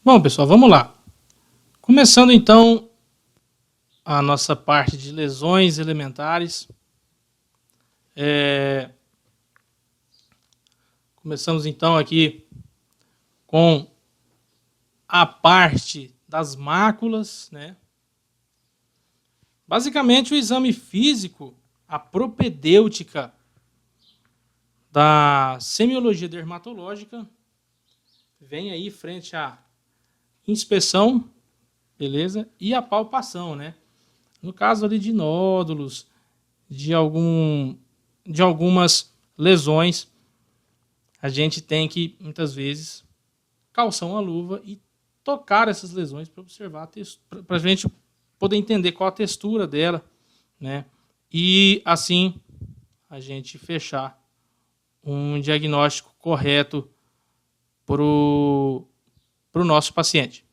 Bom, pessoal, vamos lá. Começando então a nossa parte de lesões elementares. Começamos então aqui com a parte das máculas, né? Basicamente o exame físico, a propedêutica da semiologia dermatológica vem aí frente à inspeção, beleza? E a palpação, né? No caso ali de nódulos, de algumas lesões, a gente tem que, muitas vezes, calçar uma luva e tocar essas lesões para observar, para a gente poder entender qual a textura dela, né? E assim a gente fechar um diagnóstico correto para o nosso paciente.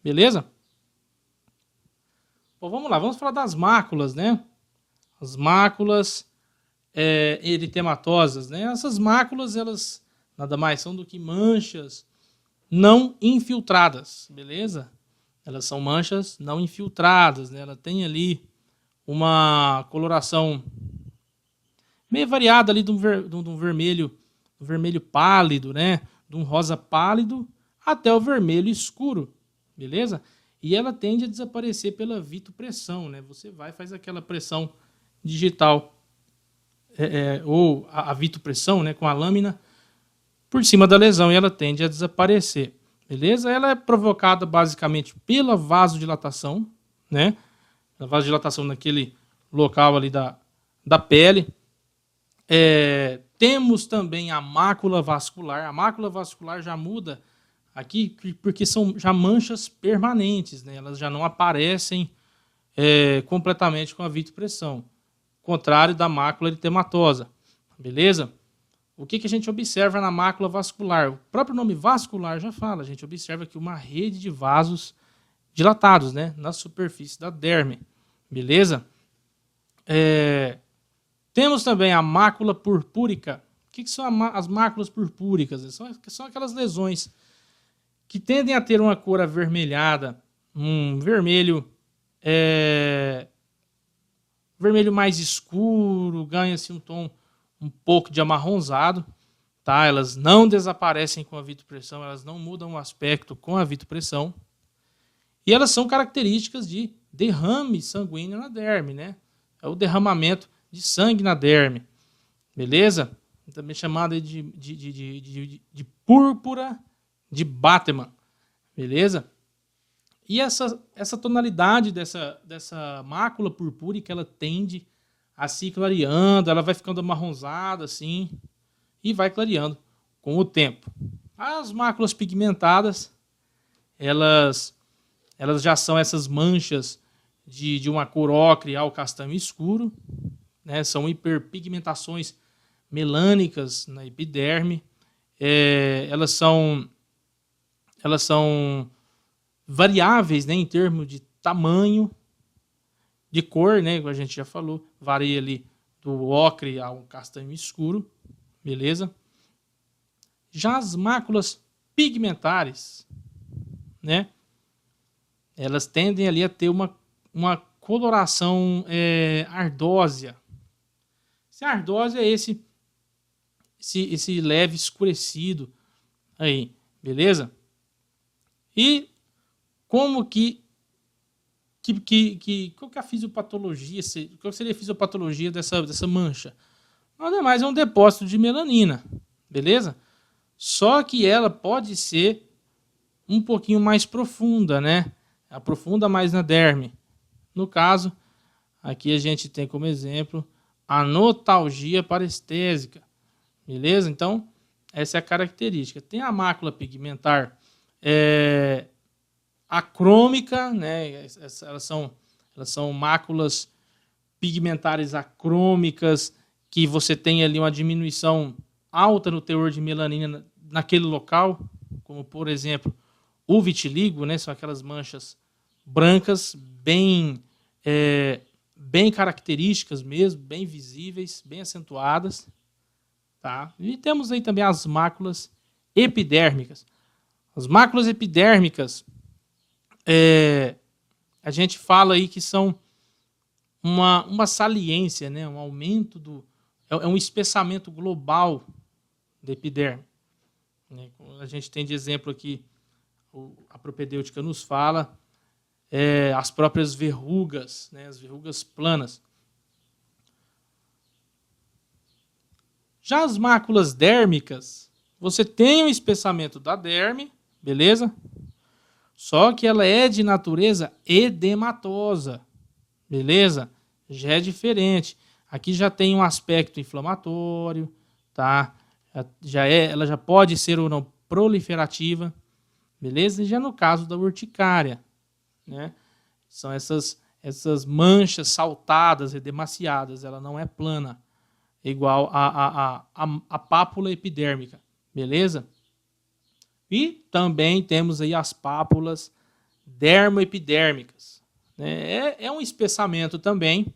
Beleza? Bom, vamos lá, vamos falar das máculas, né? As máculas eritematosas, né? Essas máculas, elas nada mais são do que manchas não infiltradas, beleza? Elas são manchas não infiltradas, né? Ela tem ali uma coloração meio variada ali de um vermelho pálido, né? De um rosa pálido até o vermelho escuro, beleza? E ela tende a desaparecer pela vitopressão, né? Você vai faz aquela pressão digital ou a vitopressão, né? Com a lâmina por cima da lesão e ela tende a desaparecer, beleza? Ela é provocada basicamente pela vasodilatação, né? A vasodilatação naquele local ali da pele. Temos também a mácula vascular. A mácula vascular já muda aqui porque são já manchas permanentes, né? Elas já não aparecem completamente com a vitopressão, contrário da mácula eritematosa, beleza? O que a gente observa na mácula vascular? O próprio nome vascular já fala, a gente observa aqui uma rede de vasos dilatados, né, na superfície da derme, beleza? Temos também a mácula purpúrica. O que são as máculas purpúricas? São aquelas lesões que tendem a ter uma cor avermelhada, um vermelho mais escuro, ganha-se um tom um pouco de amarronzado, tá? Elas não desaparecem com a vitopressão, elas não mudam o aspecto com a vitopressão. E elas são características de derrame sanguíneo na derme, né? É o derramamento de sangue na derme, beleza? Também chamada de púrpura de Bateman, beleza? E essa tonalidade dessa mácula purpúrica, ela tende a se clareando, ela vai ficando amarronzada assim e vai clareando com o tempo. As máculas pigmentadas, elas já são essas manchas de uma cor ocre ao castanho escuro, né? São hiperpigmentações melânicas na epiderme. Elas são variáveis, né, em termos de tamanho, de cor, né, como a gente já falou, varia ali do ocre ao castanho escuro, beleza? Já as máculas pigmentares, né, elas tendem ali a ter uma coloração ardósia. Esse ardósia é esse leve escurecido aí, beleza? E como qual que é a fisiopatologia? Qual seria a fisiopatologia dessa mancha? Nada mais é um depósito de melanina, beleza? Só que ela pode ser um pouquinho mais profunda, né? Aprofunda mais na derme. No caso, aqui a gente tem como exemplo a notalgia parestésica, beleza? Então, essa é a característica. Tem a mácula pigmentar acrômica, né? Elas são máculas pigmentares acrômicas que você tem ali uma diminuição alta no teor de melanina naquele local, como por exemplo o vitiligo, né? São aquelas manchas brancas bem características mesmo, bem visíveis, bem acentuadas, tá? E temos aí também as máculas epidérmicas. As máculas epidérmicas, a gente fala aí que são uma saliência, né? Um aumento é um espessamento global da epiderme. Né? A gente tem de exemplo aqui, a propedêutica nos fala, as próprias verrugas, né? As verrugas planas. Já as máculas dérmicas, você tem um espessamento da derme, beleza? Só que ela é de natureza edematosa, beleza? Já é diferente. Aqui já tem um aspecto inflamatório, tá? Ela já pode ser ou não proliferativa, beleza? E já no caso da urticária, né? São essas manchas saltadas, edemaciadas, ela não é plana, igual a pápula epidérmica, beleza? E também temos aí as pápulas dermoepidérmicas. Né? É um espessamento também,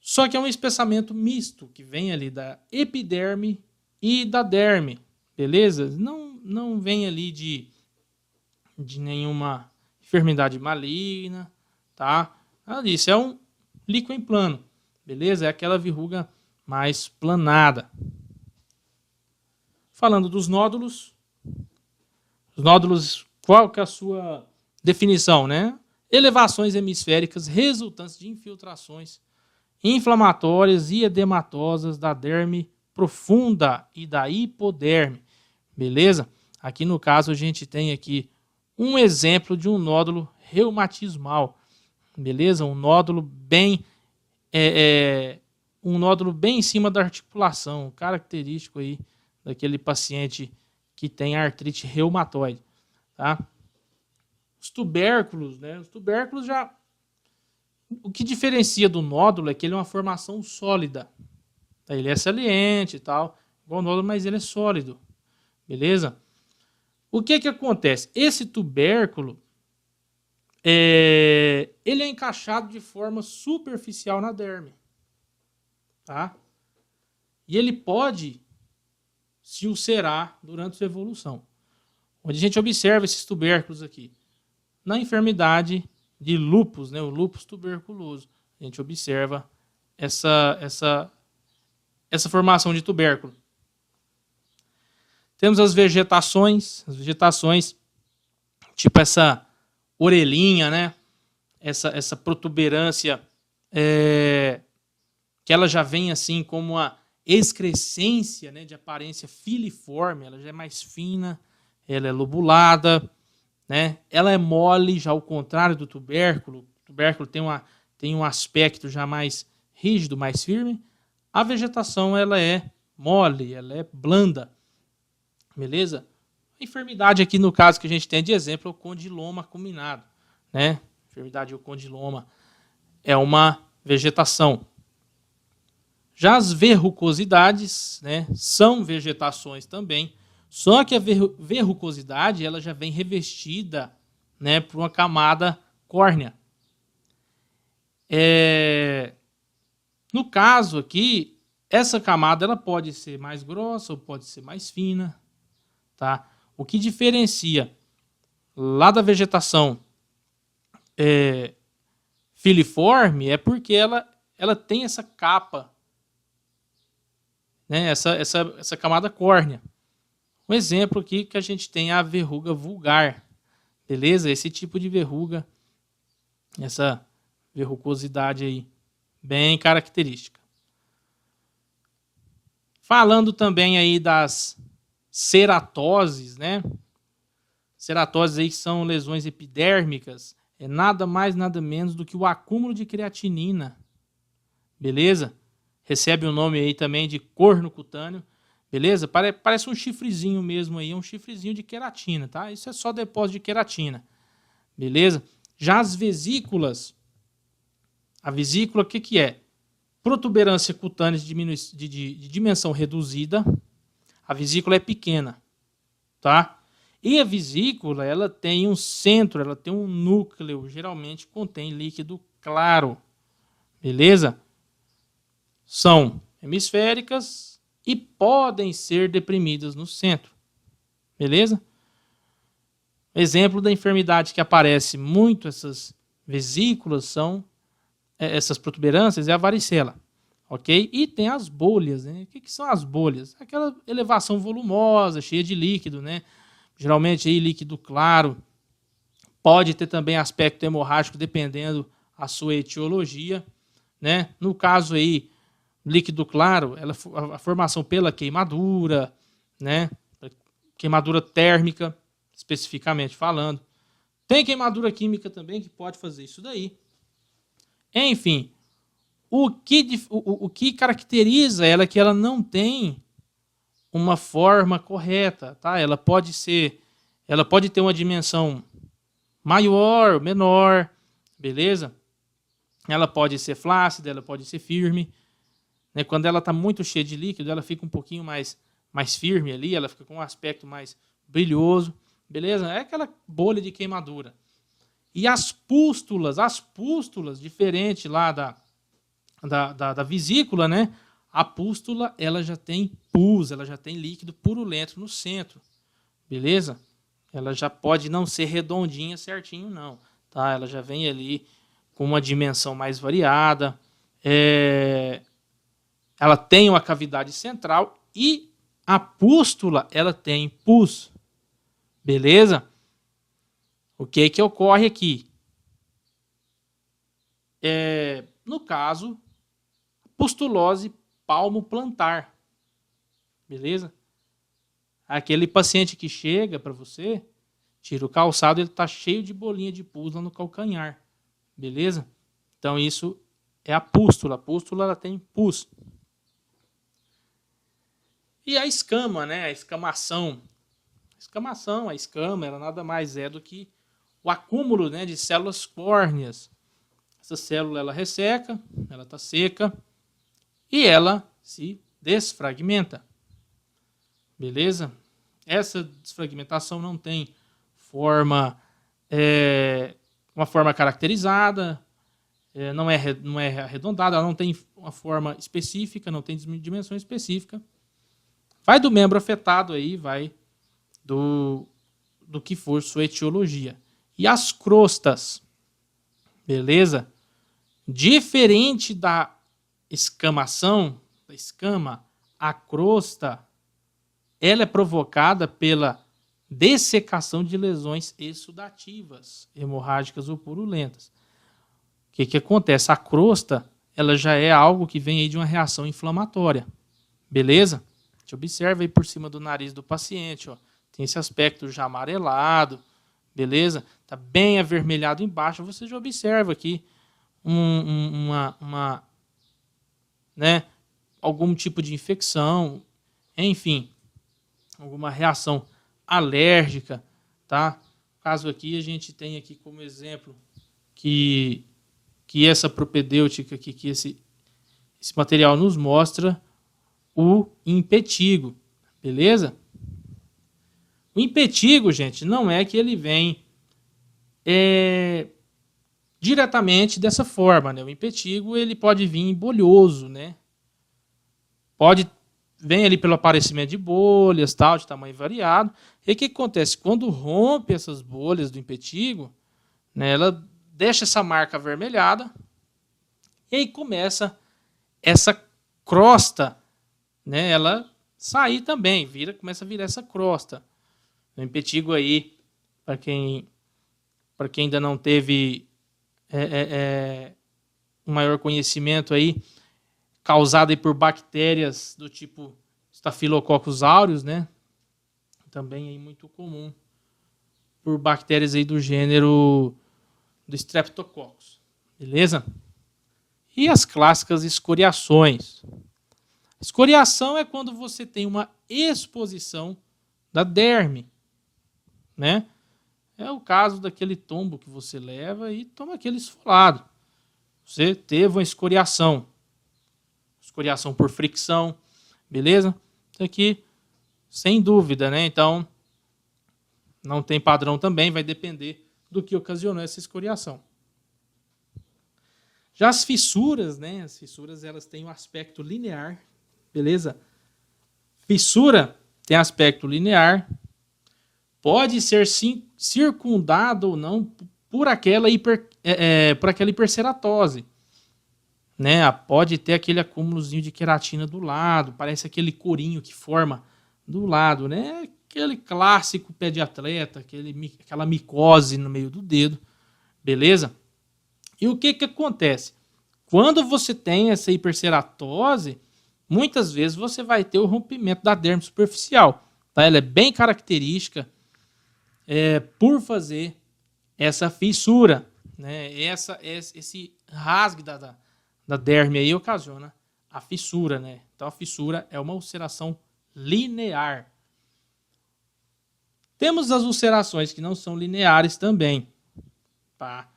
só que é um espessamento misto, que vem ali da epiderme e da derme, beleza? Não vem ali de nenhuma enfermidade maligna, tá? Nada disso, é um líquen plano, beleza? É aquela verruga mais planada. Falando dos nódulos, os nódulos, qual que é a sua definição, né? Elevações hemisféricas resultantes de infiltrações inflamatórias e edematosas da derme profunda e da hipoderme, beleza? Aqui no caso a gente tem aqui um exemplo de um nódulo reumatismal, beleza? Um nódulo bem em cima da articulação, característico aí daquele paciente que tem artrite reumatoide, tá? Os tubérculos, né? Os tubérculos já... O que diferencia do nódulo é que ele é uma formação sólida. Ele é saliente e tal, igual o nódulo, mas ele é sólido, beleza? O que acontece? Esse tubérculo, ele é encaixado de forma superficial na derme, tá? E ele pode se ulcerar durante sua evolução. Onde a gente observa esses tubérculos aqui? Na enfermidade de lúpus, né, o lúpus tuberculoso. A gente observa essa formação de tubérculo. Temos as vegetações, tipo essa orelhinha, né, essa protuberância, que ela já vem assim como uma excrescência, né, de aparência filiforme, ela já é mais fina, ela é lobulada, né? Ela é mole, já ao contrário do tubérculo. O tubérculo tem um aspecto já mais rígido, mais firme. A vegetação ela é mole, ela é blanda, beleza? A enfermidade aqui no caso que a gente tem de exemplo é o condiloma acuminado, né? A enfermidade do condiloma é uma vegetação. Já as verrucosidades, né, são vegetações também, só que a verrucosidade ela já vem revestida, né, por uma camada córnea. No caso aqui, essa camada ela pode ser mais grossa ou pode ser mais fina, tá? O que diferencia lá da vegetação filiforme é porque ela tem essa capa, né, essa camada córnea. Um exemplo aqui que a gente tem é a verruga vulgar, beleza? Esse tipo de verruga, essa verrucosidade aí, bem característica. Falando também aí das ceratoses, né? Ceratoses aí que são lesões epidérmicas, é nada mais, nada menos do que o acúmulo de creatinina, beleza? Recebe o nome aí também de corno cutâneo, beleza? Parece um chifrezinho mesmo aí, um chifrezinho de queratina, tá? Isso é só depósito de queratina, beleza? Já as vesículas, a vesícula o que é? Protuberância cutânea de dimensão reduzida, a vesícula é pequena, tá? E a vesícula, ela tem um centro, ela tem um núcleo, geralmente contém líquido claro, beleza? São hemisféricas e podem ser deprimidas no centro, beleza? Exemplo da enfermidade que aparece muito essas vesículas são essas protuberâncias é a varicela, ok? E tem as bolhas, né? O que são as bolhas? Aquela elevação volumosa, cheia de líquido, né? Geralmente aí líquido claro, pode ter também aspecto hemorrágico dependendo a sua etiologia, né? No caso aí, líquido claro, a formação pela queimadura, né? Queimadura térmica, especificamente falando. Tem queimadura química também que pode fazer isso daí. Enfim, o que caracteriza ela é que ela não tem uma forma correta, tá? Ela pode ter uma dimensão maior, menor, beleza? Ela pode ser flácida, ela pode ser firme. Né? Quando ela está muito cheia de líquido, ela fica um pouquinho mais firme ali, ela fica com um aspecto mais brilhoso, beleza? É aquela bolha de queimadura. E as pústulas, diferente lá da vesícula, né? A pústula, ela já tem pus, ela já tem líquido purulento no centro, beleza? Ela já pode não ser redondinha certinho, não, tá? Ela já vem ali com uma dimensão mais variada, ela tem uma cavidade central e a pústula, ela tem pus, beleza? O que ocorre aqui? No caso, pustulose palmoplantar. Beleza? Aquele paciente que chega para você, tira o calçado, ele está cheio de bolinha de pus lá no calcanhar. Beleza? Então isso é a pústula. A pústula ela tem pus. E a escama, né? A escamação. A escama, ela nada mais é do que o acúmulo, né, de células córneas. Essa célula ela resseca, ela está seca e ela se desfragmenta. Beleza? Essa desfragmentação não tem uma forma caracterizada, não é arredondada, ela não tem uma forma específica, não tem dimensão específica. Vai do membro afetado aí, vai do que for sua etiologia. E as crostas, beleza? Diferente da escamação, da escama, a crosta, ela é provocada pela dessecação de lesões exudativas, hemorrágicas ou purulentas. O que acontece? A crosta, ela já é algo que vem aí de uma reação inflamatória, beleza? A gente observa aí por cima do nariz do paciente, ó, tem esse aspecto já amarelado, beleza? Está bem avermelhado embaixo, você já observa aqui né, algum tipo de infecção, enfim, alguma reação alérgica, tá? No caso aqui, a gente tem aqui como exemplo que essa propedêutica aqui, que esse material nos mostra o impetigo, beleza? O impetigo, gente, não é que ele vem diretamente dessa forma, né? O impetigo ele pode vir bolhoso, né? Vem ali pelo aparecimento de bolhas, tal, de tamanho variado. E o que acontece? Quando rompe essas bolhas do impetigo, né, ela deixa essa marca avermelhada e aí começa essa crosta, né, ela sair também, começa a virar essa crosta. O impetigo aí, para quem ainda não teve um maior conhecimento aí, causado aí por bactérias do tipo Staphylococcus aureus, né? Também aí muito comum por bactérias aí do gênero do Streptococcus, beleza? E as clássicas escoriações. Escoriação é quando você tem uma exposição da derme, né? É o caso daquele tombo que você leva e toma aquele esfolado. Você teve uma escoriação. Escoriação por fricção, beleza? Isso aqui, sem dúvida, né? Então, não tem padrão também, vai depender do que ocasionou essa escoriação. Já as fissuras, né? As fissuras, elas têm um aspecto linear, beleza? Fissura tem aspecto linear, pode ser sim circundado ou não por aquela hiperceratose. Né? Pode ter aquele acúmulozinho de queratina do lado, parece aquele corinho que forma do lado, né? Aquele clássico pé de atleta, aquela micose no meio do dedo, beleza? E o que acontece? Quando você tem essa hiperceratose, muitas vezes você vai ter o rompimento da derme superficial. Tá? Ela é bem característica por fazer essa fissura, né? Esse rasgue da derme aí ocasiona a fissura, né? Então a fissura é uma ulceração linear. Temos as ulcerações que não são lineares também, tá?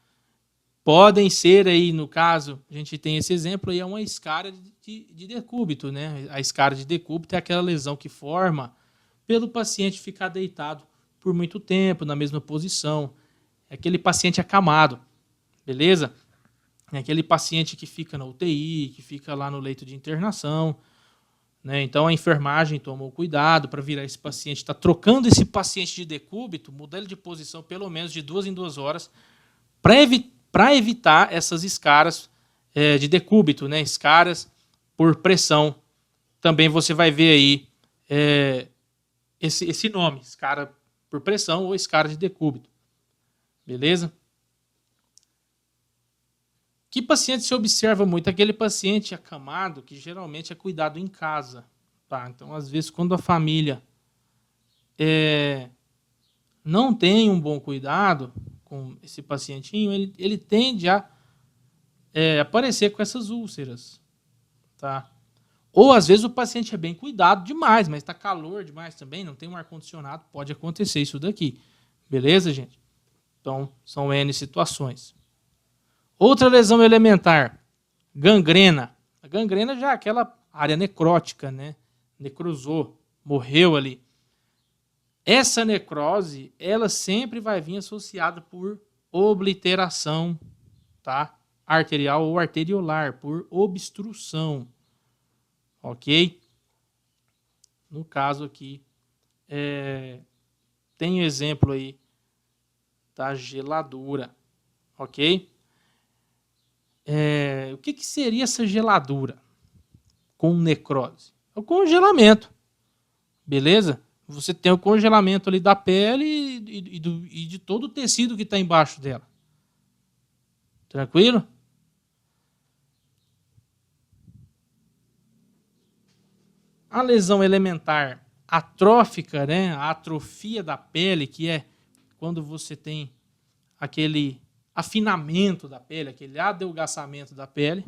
Podem ser aí, no caso, a gente tem esse exemplo aí, é uma escária de decúbito, né? A escária de decúbito é aquela lesão que forma pelo paciente ficar deitado por muito tempo, na mesma posição. É aquele paciente acamado, beleza? É aquele paciente que fica na UTI, que fica lá no leito de internação, né? Então a enfermagem tomou cuidado para virar esse paciente, está trocando esse paciente de decúbito, mudar ele de posição pelo menos de 2 em 2 horas, para evitar essas escaras de decúbito, né? Escaras por pressão. Também você vai ver aí esse nome, escara por pressão ou escara de decúbito. Beleza? Que paciente se observa muito? Aquele paciente acamado que geralmente é cuidado em casa. Tá? Então, às vezes, quando a família não tem um bom cuidado com esse pacientinho, ele tende a aparecer com essas úlceras. Tá? Ou, às vezes, o paciente é bem cuidado demais, mas está calor demais também, não tem um ar-condicionado, pode acontecer isso daqui. Beleza, gente? Então, são N situações. Outra lesão elementar, gangrena. A gangrena já é aquela área necrótica, né? Necrosou, morreu ali. Essa necrose, ela sempre vai vir associada por obliteração, tá? Arterial ou arteriolar, por obstrução, ok? No caso aqui, tem um exemplo aí da geladura, ok? O que seria essa geladura com necrose? É o congelamento, beleza? Você tem o congelamento ali da pele e de todo o tecido que está embaixo dela. Tranquilo? A lesão elementar atrófica, né? A atrofia da pele, que é quando você tem aquele afinamento da pele, aquele adelgaçamento da pele.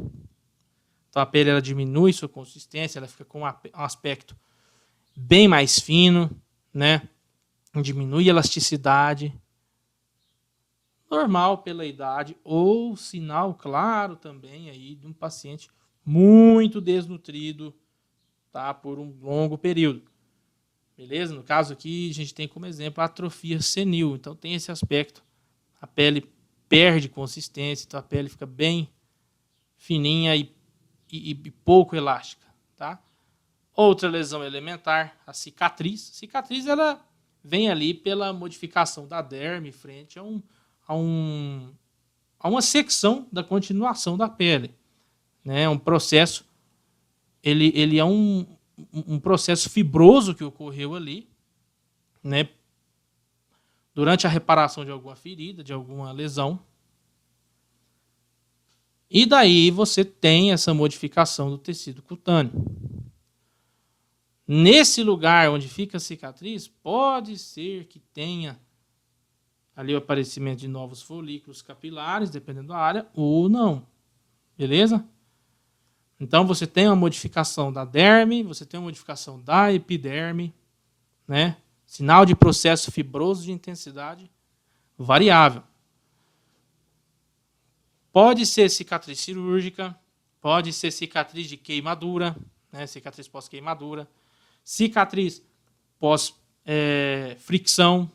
Então a pele ela diminui sua consistência, ela fica com um aspecto bem mais fino, né? Diminui a elasticidade. Normal pela idade ou sinal claro também aí de um paciente muito desnutrido, tá? Por um longo período. Beleza? No caso aqui a gente tem como exemplo a atrofia senil. Então tem esse aspecto. A pele perde consistência, então a pele fica bem fininha e pouco elástica, tá? Outra lesão elementar, a cicatriz. A cicatriz ela vem ali pela modificação da derme frente a uma secção da continuação da pele, né? Um processo, ele é um processo fibroso que ocorreu ali, né? Durante a reparação de alguma ferida, de alguma lesão. E daí você tem essa modificação do tecido cutâneo. Nesse lugar onde fica a cicatriz, pode ser que tenha ali o aparecimento de novos folículos capilares, dependendo da área, ou não. Beleza? Então você tem uma modificação da derme, você tem uma modificação da epiderme, né? Sinal de processo fibroso de intensidade variável. Pode ser cicatriz cirúrgica, pode ser cicatriz de queimadura, né? Cicatriz pós-queimadura, cicatriz pós-fricção,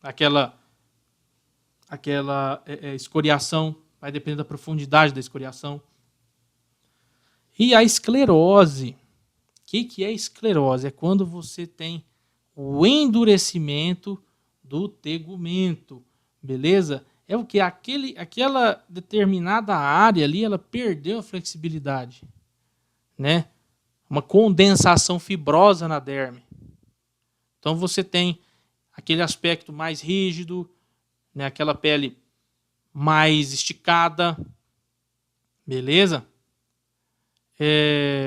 aquela escoriação, vai depender da profundidade da escoriação. E a esclerose. O que é esclerose? É quando você tem o endurecimento do tegumento, beleza? É o que? Aquela determinada área ali, ela perdeu a flexibilidade, né? Uma condensação fibrosa na derme. Então você tem aquele aspecto mais rígido, né? Aquela pele mais esticada, beleza?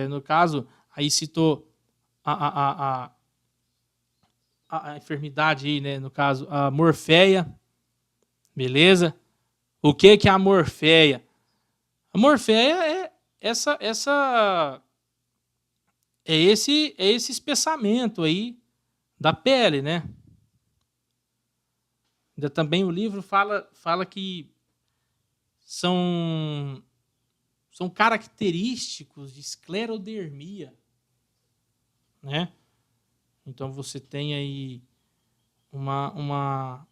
No caso, aí citou a enfermidade aí, né? No caso, a morféia, beleza? O que é a morféia? A morféia é esse espessamento aí da pele, né? Ainda também o livro fala que são característicos de esclerodermia, né? Então você tem aí uma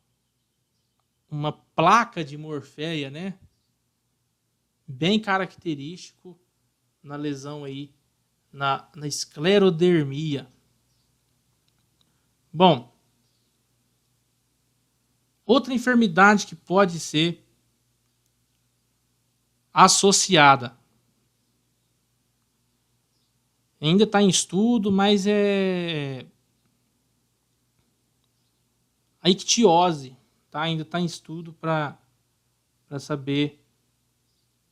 placa de morféia, né? Bem característico na lesão aí, na esclerodermia. Bom, outra enfermidade que pode ser associada. Ainda está em estudo, mas é a ictiose. Tá? Ainda está em estudo para saber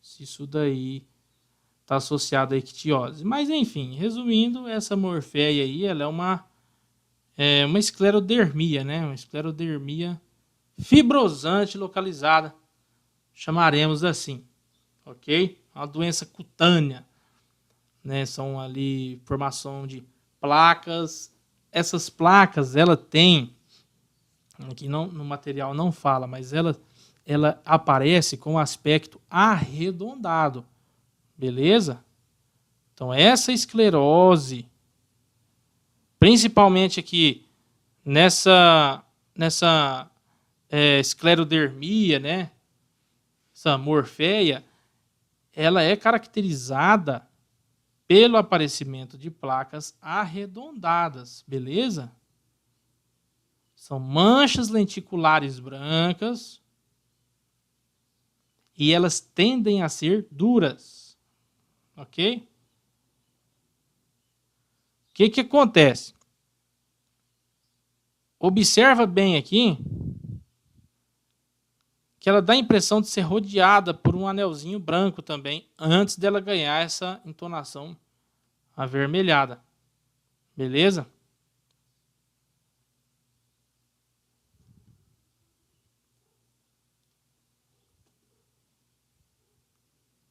se isso daí está associado à ictiose. Mas, enfim, resumindo, essa morféia aí, ela é uma esclerodermia, né? Uma esclerodermia fibrosante localizada, chamaremos assim, ok? Uma doença cutânea, né? São ali formação de placas. Essas placas, ela tem, aqui no material não fala, mas ela aparece com aspecto arredondado, beleza? Então essa esclerose, principalmente aqui nessa esclerodermia, né? Essa morféia, ela é caracterizada pelo aparecimento de placas arredondadas, beleza? São manchas lenticulares brancas e elas tendem a ser duras, ok? O que acontece? Observa bem aqui que ela dá a impressão de ser rodeada por um anelzinho branco também, antes dela ganhar essa entonação avermelhada. Beleza?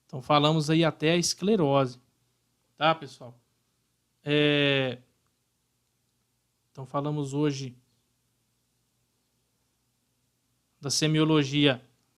Então falamos aí até a esclerose. Tá, pessoal? Então falamos hoje da semiologia